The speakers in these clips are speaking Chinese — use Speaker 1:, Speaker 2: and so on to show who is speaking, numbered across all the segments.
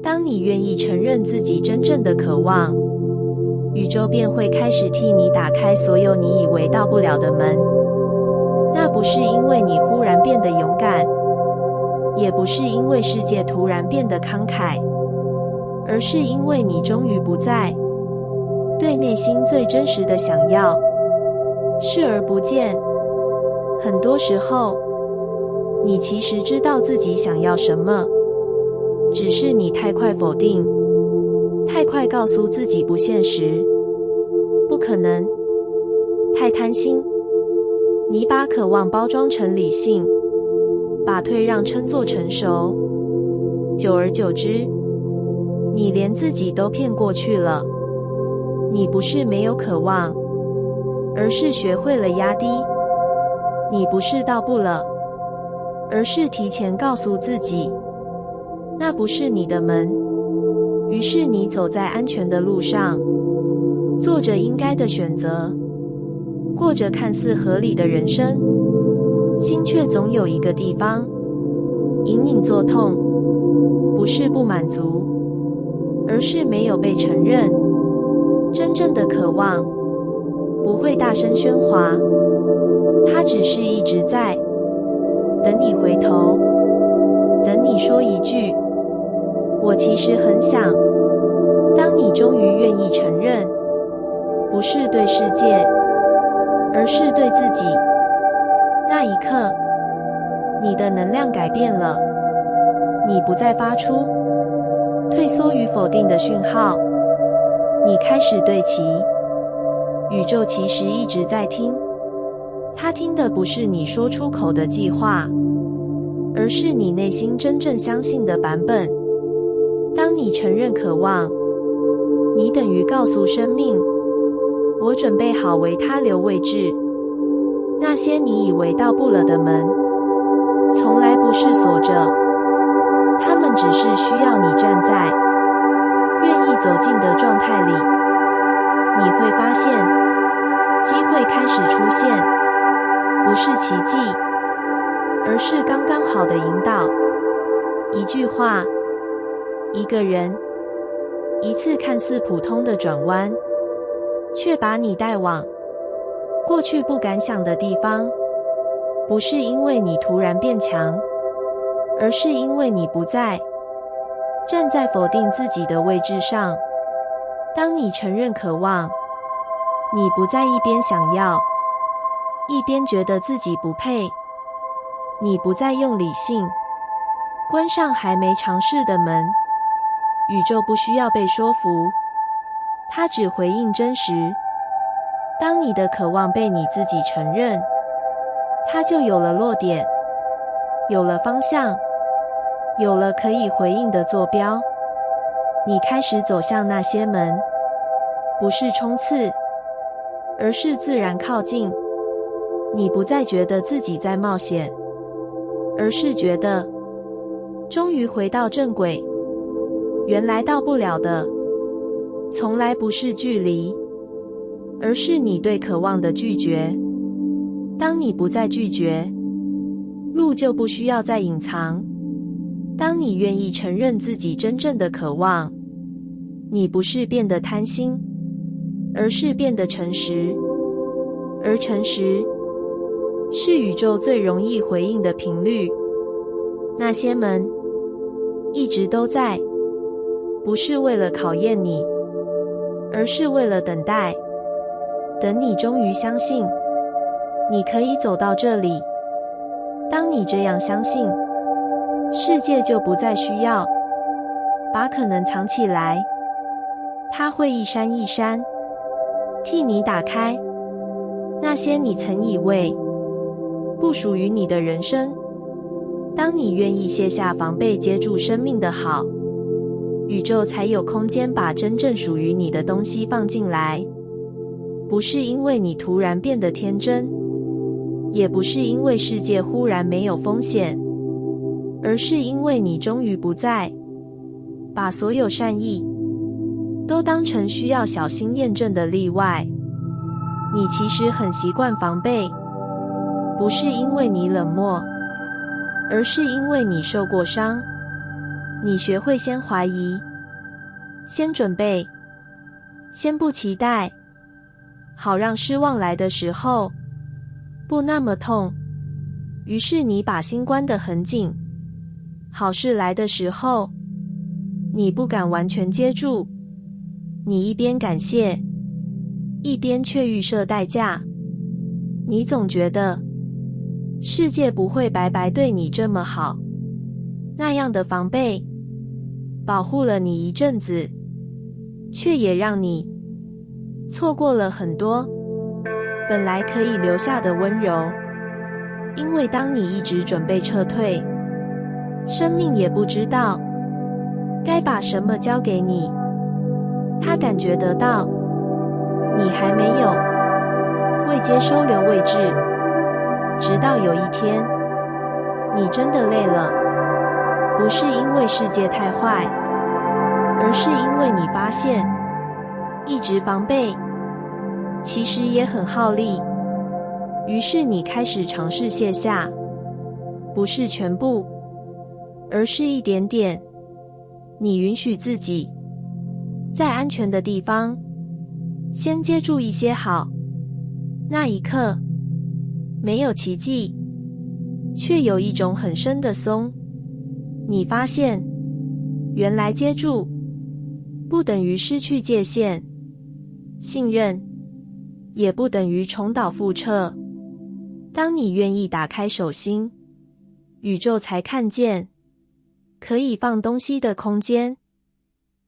Speaker 1: 当你愿意承认自己真正的渴望，宇宙便会开始替你打开所有你以为到不了的门。那不是因为你忽然变得勇敢，也不是因为世界突然变得慷慨，而是因为你终于不再对内心最真实的想要视而不见。很多时候，你其实知道自己想要什么，只是你太快否定，太快告诉自己不现实，不可能，太贪心。你把渴望包装成理性，把退让称作成熟，久而久之，你连自己都骗过去了。你不是没有渴望，而是学会了压低。你不是到不了，而是提前告诉自己，那不是你的门。于是你走在安全的路上，做着应该的选择，过着看似合理的人生，心却总有一个地方隐隐作痛，不是不满足，而是没有被承认。真正的渴望不会大声喧哗，它只是一直在等你回头，等你说一句我其实很想。当你终于愿意承认，不是对世界，而是对自己，那一刻，你的能量改变了。你不再发出退缩与否定的讯号，你开始对齐。宇宙其实一直在听，它听的不是你说出口的计划，而是你内心真正相信的版本。当你承认渴望，你等于告诉生命，我准备好为它留位置。那些你以为到不了的门，从来不是锁着，它们只是需要你站在愿意走进的状态里。你会发现，机会开始出现，不是奇迹，而是刚刚好的引导。一句话，一个人，一次看似普通的转弯，却把你带往过去不敢想的地方。不是因为你突然变强，而是因为你不再站在否定自己的位置上。当你承认渴望，你不再一边想要，一边觉得自己不配。你不再用理性关上还没尝试的门。宇宙不需要被说服，它只回应真实。当你的渴望被你自己承认，它就有了落点，有了方向，有了可以回应的坐标。你开始走向那些门，不是冲刺，而是自然靠近。你不再觉得自己在冒险，而是觉得终于回到正轨。原来到不了的，从来不是距离，而是你对渴望的拒绝。当你不再拒绝，路就不需要再隐藏。当你愿意承认自己真正的渴望，你不是变得贪心，而是变得诚实。而诚实是宇宙最容易回应的频率。那些门一直都在，不是为了考验你，而是为了等待。等你终于相信你可以走到这里。当你这样相信，世界就不再需要把可能藏起来，它会一扇一扇替你打开那些你曾以为不属于你的人生。当你愿意卸下防备，接住生命的好，宇宙才有空间把真正属于你的东西放进来。不是因为你突然变得天真，也不是因为世界忽然没有风险，而是因为你终于不再把所有善意都当成需要小心验证的例外。你其实很习惯防备，不是因为你冷漠，而是因为你受过伤。你学会先怀疑，先准备，先不期待，好让失望来的时候不那么痛。于是你把心关得很紧，好事来的时候你不敢完全接住，你一边感谢，一边却预设代价。你总觉得世界不会白白对你这么好，那样的防备保护了你一阵子，却也让你错过了很多本来可以留下的温柔。因为当你一直准备撤退，生命也不知道该把什么交给你。他感觉得到你还没有未接收留位置，直到有一天你真的累了，不是因为世界太坏，而是因为你发现一直防备其实也很耗力。于是你开始尝试卸下，不是全部，而是一点点。你允许自己在安全的地方先接住一些好。那一刻没有奇迹，却有一种很深的松。你发现原来接住不等于失去界限，信任也不等于重蹈覆辙。当你愿意打开手心，宇宙才看见可以放东西的空间，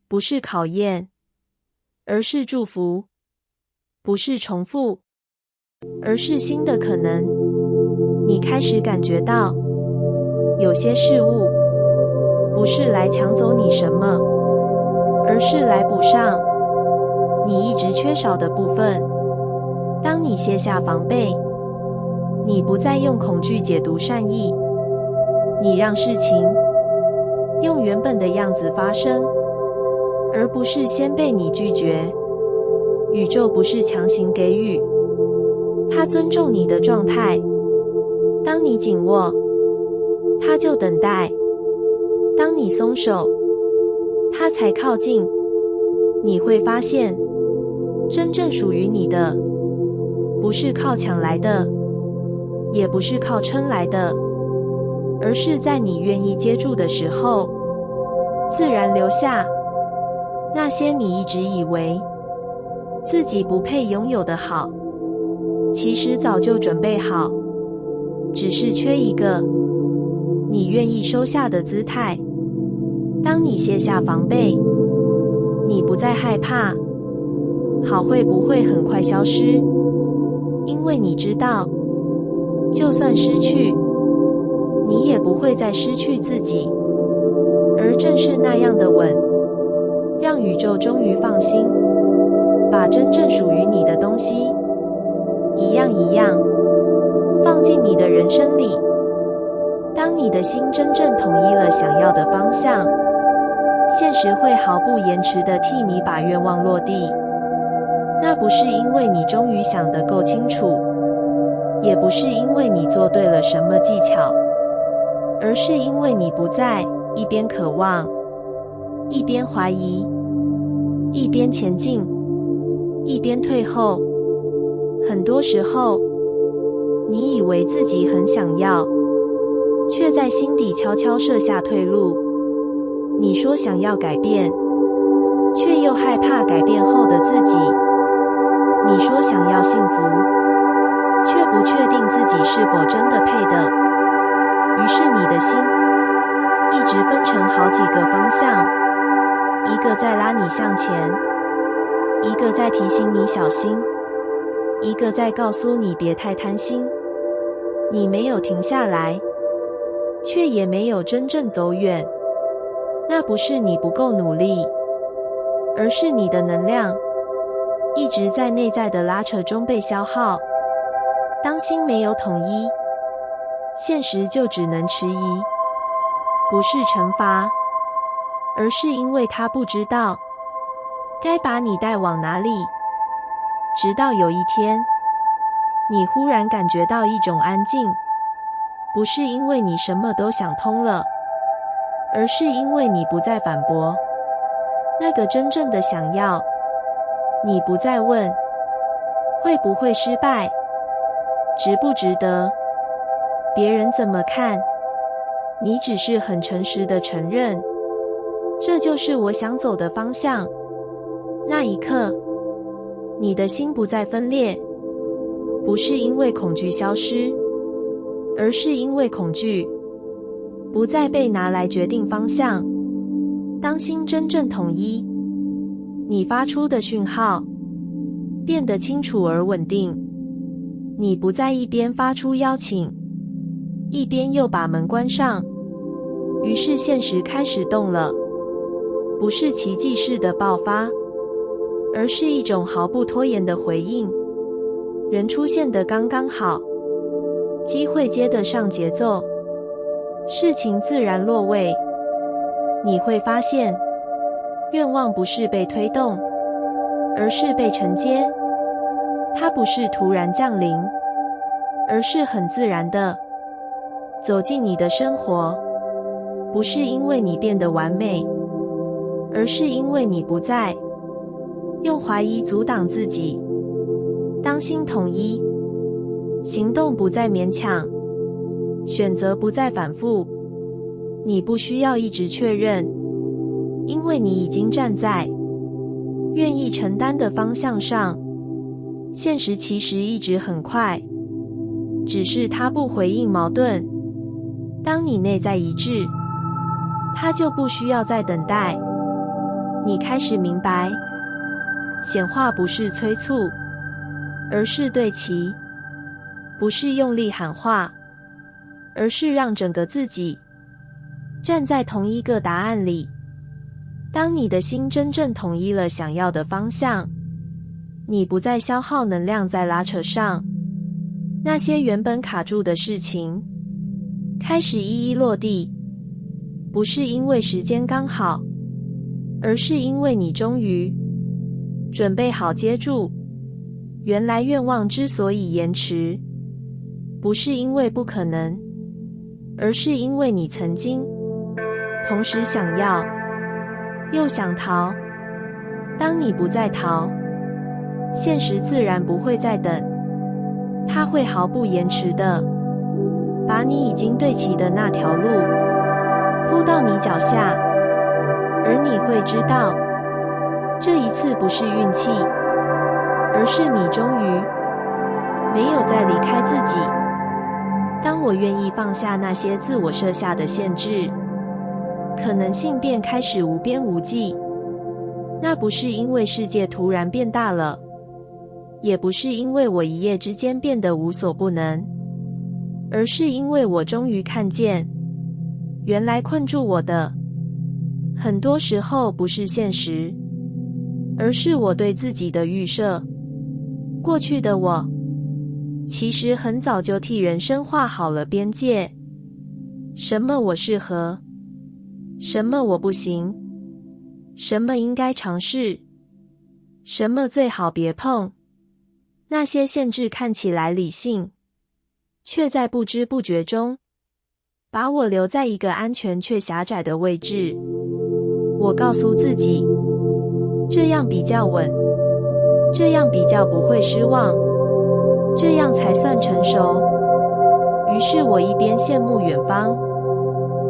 Speaker 1: 不是考验，而是祝福；不是重复，而是新的可能。你开始感觉到，有些事物不是来抢走你什么，而是来补上你一直缺少的部分。当你卸下防备，你不再用恐惧解读善意，你让事情用原本的样子发生，而不是先被你拒绝。宇宙不是强行给予，它尊重你的状态。当你紧握，它就等待；当你松手，它才靠近。你会发现，真正属于你的，不是靠抢来的，也不是靠撑来的，而是在你愿意接住的时候，自然留下那些你一直以为自己不配拥有的好，其实早就准备好，只是缺一个你愿意收下的姿态。当你卸下防备，你不再害怕好会不会很快消失，因为你知道，就算失去，你也不会再失去自己。而正是那样的稳，让宇宙终于放心，把真正属于你的东西一样一样放进你的人生里。当你的心真正统一了想要的方向，现实会毫不延迟地替你把愿望落地。那不是因为你终于想得够清楚，也不是因为你做对了什么技巧，而是因为你不再一边渴望，一边怀疑，一边前进，一边退后。很多时候，你以为自己很想要，却在心底悄悄设下退路。你说想要改变，却又害怕改变后的自己。你说想要幸福，却不确定自己是否真的配的。于是你的心一直分成好几个方向，一个在拉你向前，一个在提醒你小心，一个在告诉你别太贪心。你没有停下来，却也没有真正走远。那不是你不够努力，而是你的能量一直在内在的拉扯中被消耗。当心没有统一，现实就只能迟疑。不是惩罚，而是因为他不知道该把你带往哪里。直到有一天，你忽然感觉到一种安静，不是因为你什么都想通了，而是因为你不再反驳那个真正的想要，你不再问会不会失败，值不值得，别人怎么看，你只是很诚实地承认，这就是我想走的方向。那一刻，你的心不再分裂，不是因为恐惧消失，而是因为恐惧不再被拿来决定方向。当心真正统一，你发出的讯号变得清楚而稳定，你不再一边发出邀请，一边又把门关上，于是现实开始动了，不是奇迹式的爆发，而是一种毫不拖延的回应。人出现得刚刚好，机会接得上节奏，事情自然落位。你会发现，愿望不是被推动，而是被承接。它不是突然降临，而是很自然的走进你的生活。不是因为你变得完美，而是因为你不再用怀疑阻挡自己。当心统一，行动不再勉强，选择不再反复。你不需要一直确认，因为你已经站在愿意承担的方向上。现实其实一直很快，只是它不回应矛盾。当你内在一致，它就不需要再等待。你开始明白，显化不是催促，而是对齐；不是用力喊话，而是让整个自己站在同一个答案里。当你的心真正统一了想要的方向，你不再消耗能量在拉扯上，那些原本卡住的事情开始一一落地。不是因为时间刚好，而是因为你终于准备好接住。原来愿望之所以延迟，不是因为不可能，而是因为你曾经同时想要又想逃。当你不再逃，现实自然不会再等，它会毫不延迟的把你已经对齐的那条路铺到你脚下。而你会知道，这一次不是运气，而是你终于没有再离开自己。当我愿意放下那些自我设下的限制，可能性便开始无边无际。那不是因为世界突然变大了，也不是因为我一夜之间变得无所不能，而是因为我终于看见，原来困住我的很多时候不是现实，而是我对自己的预设。过去的我其实很早就替人生画好了边界，什么我适合，什么我不行，什么应该尝试，什么最好别碰。那些限制看起来理性，却在不知不觉中把我留在一个安全却狭窄的位置。我告诉自己，这样比较稳，这样比较不会失望，这样才算成熟。于是我一边羡慕远方，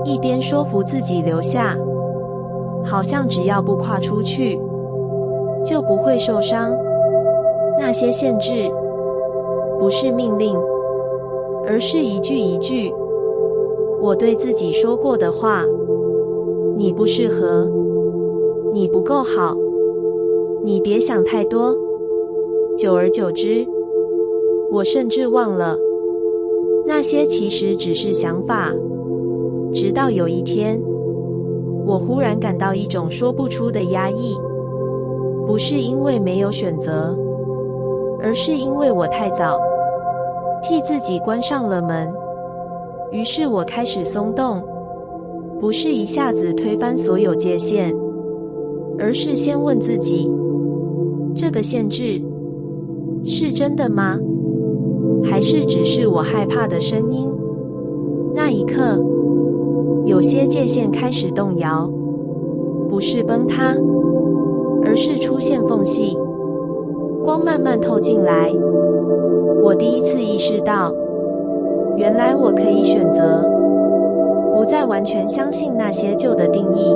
Speaker 1: 一边说服自己留下，好像只要不跨出去，就不会受伤。那些限制不是命令，而是一句一句我对自己说过的话。你不适合，你不够好，你别想太多。久而久之，我甚至忘了，那些其实只是想法。直到有一天，我忽然感到一种说不出的压抑，不是因为没有选择，而是因为我太早替自己关上了门。于是我开始松动，不是一下子推翻所有界限，而是先问自己，这个限制是真的吗？还是只是我害怕的声音？那一刻，有有些界限开始动摇，不是崩塌，而是出现缝隙，光慢慢透进来。我第一次意识到，原来我可以选择不再完全相信那些旧的定义。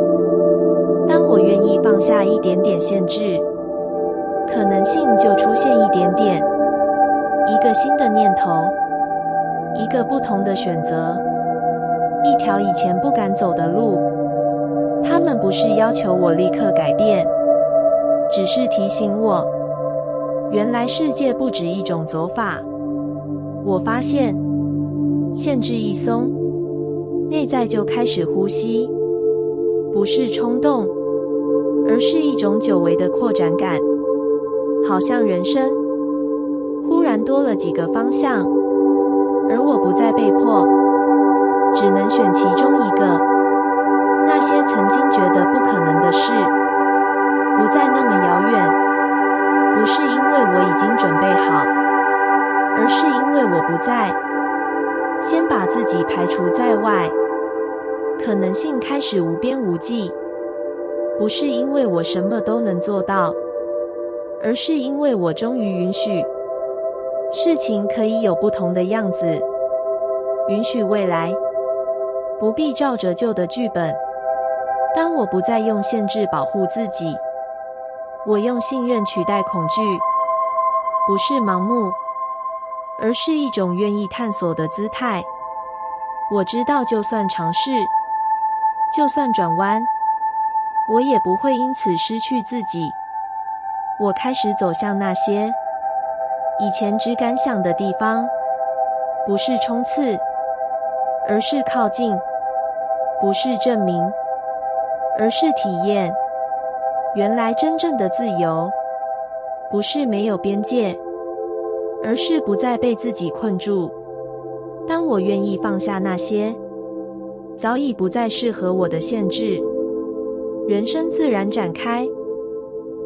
Speaker 1: 当我愿意放下一点点限制，可能性就出现一点点，一个新的念头，一个不同的选择，一条以前不敢走的路。他们不是要求我立刻改变，只是提醒我，原来世界不止一种走法。我发现，限制一松，内在就开始呼吸，不是冲动，而是一种久违的扩展感，好像人生忽然多了几个方向，而我不再被迫，只能选其中一个。那些曾经觉得不可能的事，不再那么遥远，不是因为我已经准备好，而是因为我不在，先把自己排除在外。可能性开始无边无际，不是因为我什么都能做到，而是因为我终于允许事情可以有不同的样子，允许未来不必照着旧的剧本。当我不再用限制保护自己，我用信任取代恐惧，不是盲目，而是一种愿意探索的姿态。我知道就算尝试，就算转弯，我也不会因此失去自己。我开始走向那些以前只敢想的地方，不是冲刺，而是靠近，不是证明，而是体验。原来真正的自由，不是没有边界，而是不再被自己困住。当我愿意放下那些早已不再适合我的限制，人生自然展开。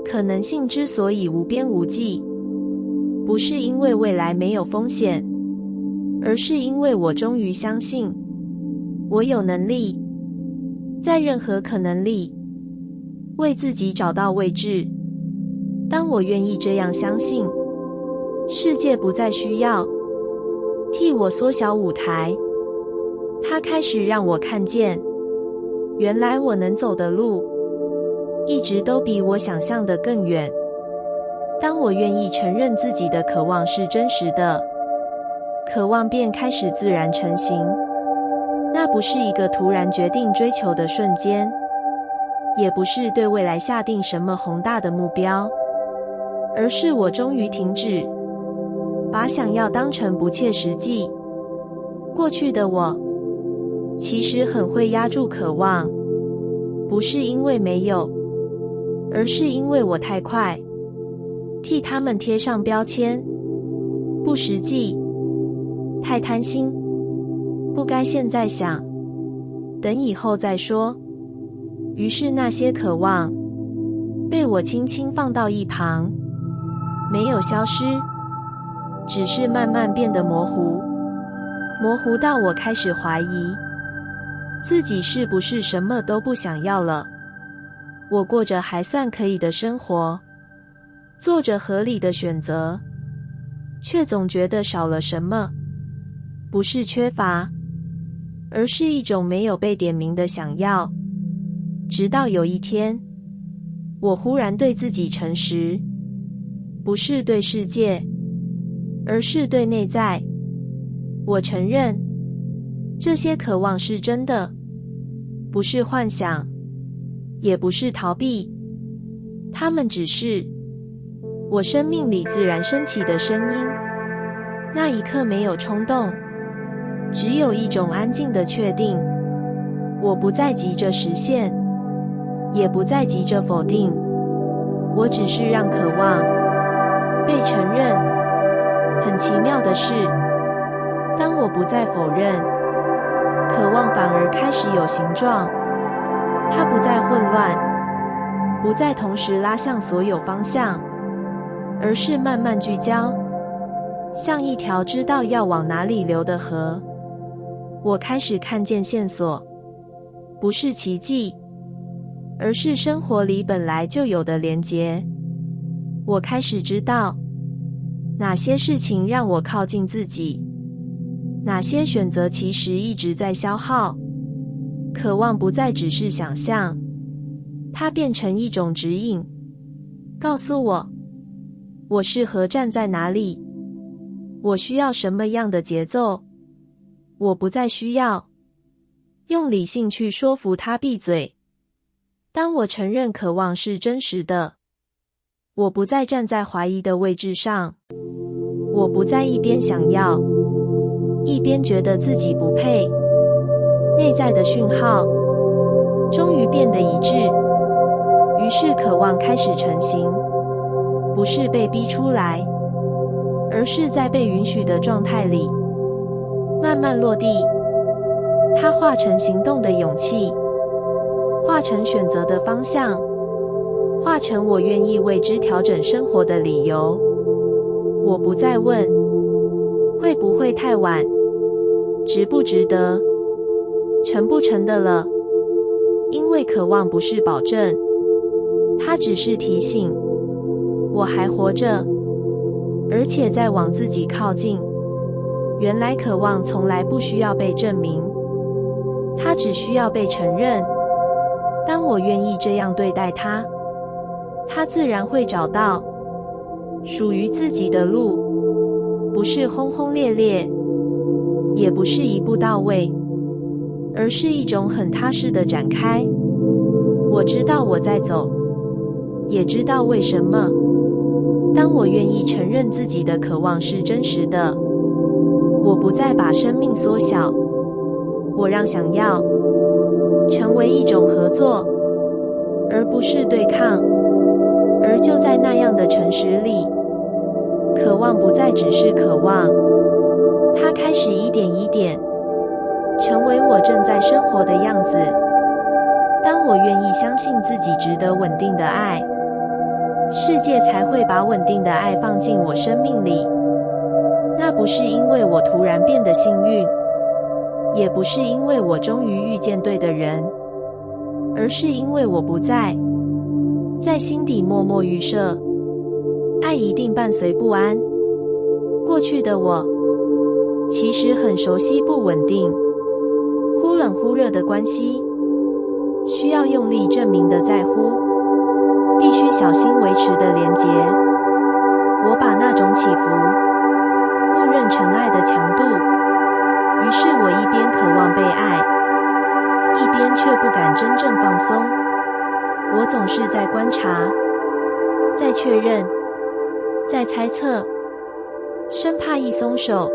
Speaker 1: 可能性之所以无边无际，不是因为未来没有风险，而是因为我终于相信，我有能力在任何可能里为自己找到位置。当我愿意这样相信，世界不再需要替我缩小舞台，它开始让我看见，原来我能走的路一直都比我想象的更远。当我愿意承认自己的渴望是真实的，渴望便开始自然成型。那不是一个突然决定追求的瞬间，也不是对未来下定什么宏大的目标，而是我终于停止把想要当成不切实际。过去的我其实很会压住渴望，不是因为没有，而是因为我太快替他们贴上标签，不实际，太贪心，不该现在想，等以后再说。于是那些渴望被我轻轻放到一旁，没有消失，只是慢慢变得模糊，模糊到我开始怀疑自己是不是什么都不想要了。我过着还算可以的生活，做着合理的选择，却总觉得少了什么。不是缺乏，而是一种没有被点名的想要。直到有一天，我忽然对自己诚实，不是对世界，而是对内在。我承认，这些渴望是真的，不是幻想，也不是逃避，它们只是我生命里自然升起的声音。那一刻没有冲动，只有一种安静的确定。我不再急着实现，也不再急着否定，我只是让渴望被承认。很奇妙的是，当我不再否认，渴望反而开始有形状。它不再混乱，不再同时拉向所有方向，而是慢慢聚焦，像一条知道要往哪里流的河。我开始看见线索，不是奇迹，而是生活里本来就有的连结。我开始知道哪些事情让我靠近自己，哪些选择其实一直在消耗。渴望不再只是想象，它变成一种指引，告诉我我适合站在哪里，我需要什么样的节奏。我不再需要用理性去说服他闭嘴。当我承认渴望是真实的，我不再站在怀疑的位置上，我不再一边想要，一边觉得自己不配。内在的讯号终于变得一致，于是渴望开始成型，不是被逼出来，而是在被允许的状态里慢慢落地。它化成行动的勇气，化成选择的方向，化成我愿意为之调整生活的理由。我不再问会不会太晚，值不值得，成不成的了，因为渴望不是保证，它只是提醒我还活着，而且在往自己靠近。原来渴望从来不需要被证明，它只需要被承认。当我愿意这样对待它，它自然会找到属于自己的路，不是轰轰烈烈，也不是一步到位，而是一种很踏实的展开。我知道我在走，也知道为什么。当我愿意承认自己的渴望是真实的，我不再把生命缩小，我让想要成为一种合作，而不是对抗。而就在那样的诚实里，渴望不再只是渴望，它开始一点一点成为我正在生活的样子。当我愿意相信自己值得稳定的爱，世界才会把稳定的爱放进我生命里。那不是因为我突然变得幸运，也不是因为我终于遇见对的人，而是因为我不再在心底默默预设，爱一定伴随不安。过去的我其实很熟悉不稳定、忽冷忽热的关系，需要用力证明的在乎，必须小心维持的连结。我把那种起伏误认成爱的强度，于是我一边渴望被爱，一边却不敢真正放松。我总是在观察，在确认，在猜测，生怕一松手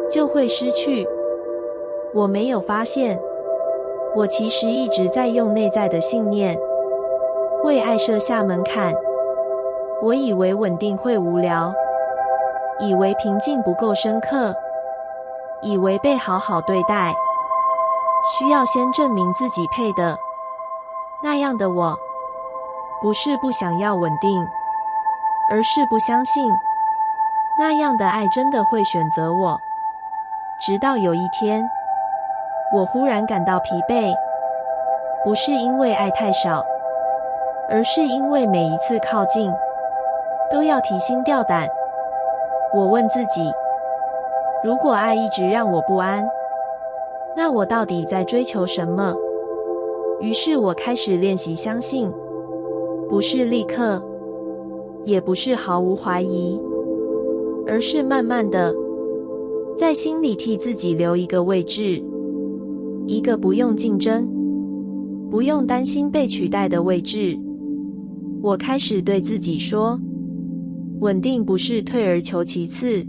Speaker 1: 就会失去。我没有发现，我其实一直在用内在的信念为爱设下门槛。我以为稳定会无聊，以为平静不够深刻，以为被好好对待需要先证明自己配的。那样的我不是不想要稳定，而是不相信那样的爱真的会选择我。直到有一天，我忽然感到疲惫，不是因为爱太少，而是因为每一次靠近都要提心吊胆。我问自己，如果爱一直让我不安，那我到底在追求什么？于是我开始练习相信，不是立刻，也不是毫无怀疑，而是慢慢的在心里替自己留一个位置，一个不用竞争，不用担心被取代的位置。我开始对自己说，稳定不是退而求其次，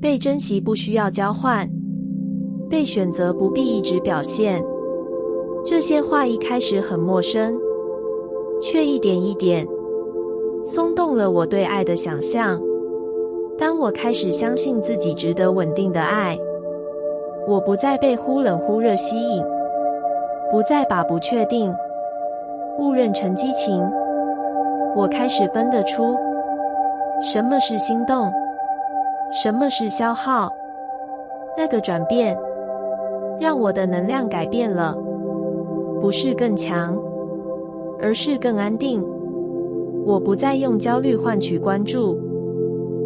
Speaker 1: 被珍惜不需要交换，被选择不必一直表现。这些话一开始很陌生，却一点一点松动了我对爱的想象。当我开始相信自己值得稳定的爱，我不再被忽冷忽热吸引，不再把不确定误认成激情。我开始分得出什么是心动，什么是消耗。那个转变让我的能量改变了，不是更强，而是更安定。我不再用焦虑换取关注，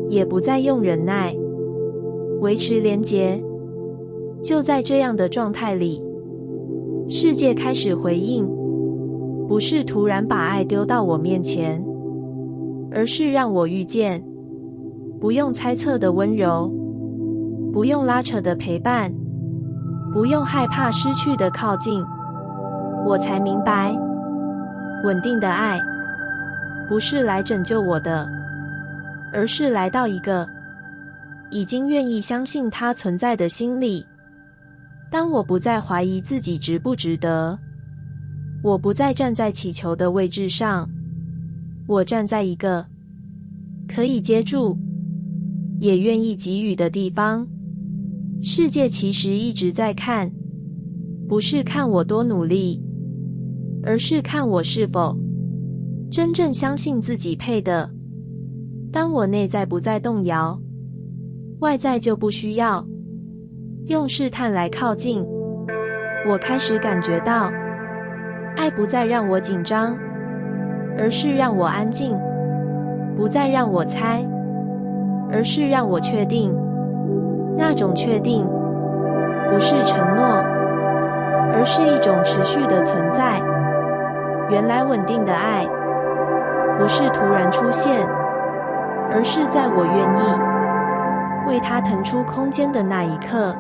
Speaker 1: 也不再用忍耐维持连结。就在这样的状态里，世界开始回应，不是突然把爱丢到我面前，而是让我遇见。不用猜测的温柔，不用拉扯的陪伴，不用害怕失去的靠近，我才明白，稳定的爱不是来拯救我的，而是来到一个已经愿意相信它存在的心里。当我不再怀疑自己值不值得，我不再站在祈求的位置上，我站在一个可以接住也愿意给予的地方。世界其实一直在看，不是看我多努力，而是看我是否真正相信自己配的。当我内在不再动摇，外在就不需要用试探来靠近。我开始感觉到，爱不再让我紧张，而是让我安静；不再让我猜，而是让我确定。那种确定，不是承诺，而是一种持续的存在。原来稳定的爱，不是突然出现，而是在我愿意为它腾出空间的那一刻，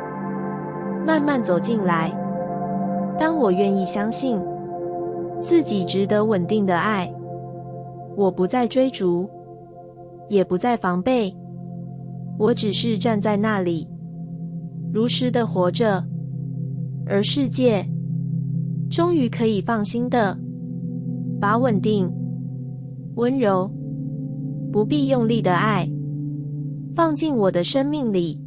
Speaker 1: 慢慢走进来。当我愿意相信自己值得稳定的爱，我不再追逐，也不再防备，我只是站在那里，如实的活着，而世界终于可以放心的把稳定、温柔、不必用力的爱放进我的生命里。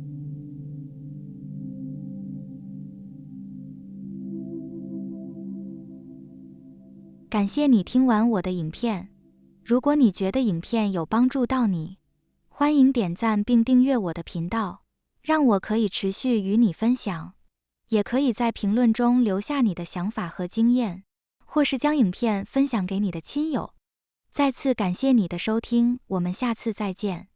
Speaker 2: 感谢你听完我的影片。如果你觉得影片有帮助到你，欢迎点赞并订阅我的频道，让我可以持续与你分享。也可以在评论中留下你的想法和经验，或是将影片分享给你的亲友。再次感谢你的收听，我们下次再见。